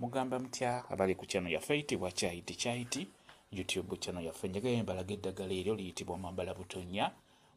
mugamba mutya abali ku channel yaffe eyitibwa Kyaiti YouTube channel yaffe. Njagala mbalaga eddagala eryo liyitibwa Mwambala Butonya.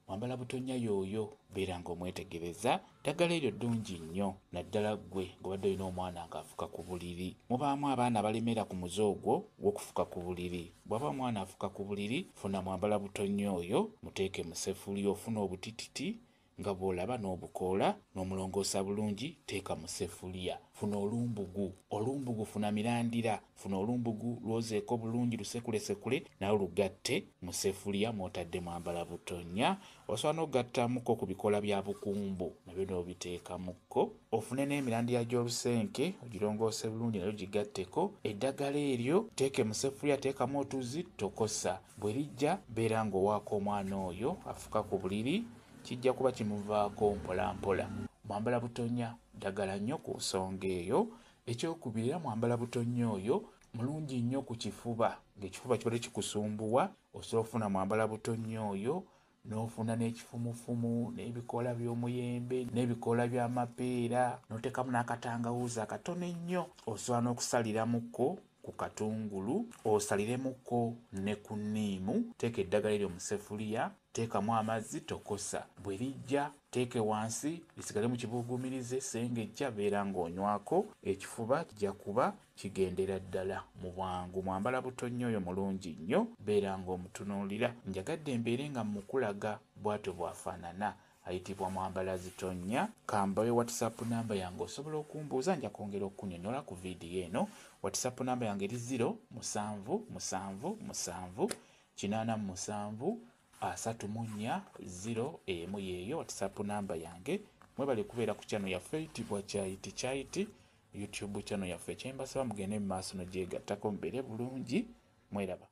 Mwambala Butonya yoyo beera ng'omwetegereza. Ddagala eryo ddungi nnyo naddala ggwe ng'obadde olina omwana ng'afuka ku buliri. Mubaamu abaana balemera ku muze ogwo gw'okufuka ku buliri. Bw'aba omwana afuka ku buliri, funa Mwambala Butonya oyo muteeke mu seffuliya, ofuna obutititi nga bw'olaba n'obukoola n'omulongoosa bulungi, teeka mu seffuliya. Funa olumbugu funa mirandira, funa olumbugu lwozeeko bulungi lusekulesekule nawe lugatte mu seffuliya mw'otadde Mwambala Butonya. Osobola n'ogattamuko ku bikoola bya bukumbo nabyo n'obiteekamukko. Ofune n'emirandira gy'olusenke ogirongoose bulungi nayo gigatteko. Eddagala eryo teeke mu seffuliya, teekamu otuzi, tokosa. Bwe lijja beera ng'owaako omwana oyo afuka ku buliri, kijja kuba kimuvaako mpola mpola. Mwambala Butonya ddagala nnyo ku nsonga eyo. Ekyokubiri, Mwambala Butonya oyo mulungi nnyo ku kifuba. Ng'ekifuba kibadde kikusumbuwa, osobola ofuna Mwambala Butonya oyo n'ofuna n'ekifumufumu n'ebikoola by'omuyembe n'ebikoola by'amapeera n'oteekamu n'akatangawuuzi akatono ennyo. Osobola n'okusaliramuko ku katungulu, osaliremukko ne ku nniimu. Teeka eddagala eryo mu seffuliya, teekamu amazzi, tokosa. Bwe lijja teeke wansi lisigale mu kibuguumirize, sengejja beera ng'onywako. Ekifuba kijja kuba kigendera ddala mu bwangu. Mwambala Butonya oyo mulungi nnyo, beera ng'omutunuulira. Njagadde mbeere nga mukulaga bw'atyo bw'afaanana. Ayitibwa Mwambala Butonya. Kambayo WhatsApp namba yange osobola okumbuuza, nja kwongera okunyonyola ku vidiyo eno. WhatsApp namba yange eri 0777873401 yeeyo WhatsApp namba yange. Mwebale kubeera ku channel yaffe eyitibwa Kyaiti YouTube channel yaffe. Kyembasaba mugende mu maaso n'ogyegattako mubeere bulungi. Mweraba.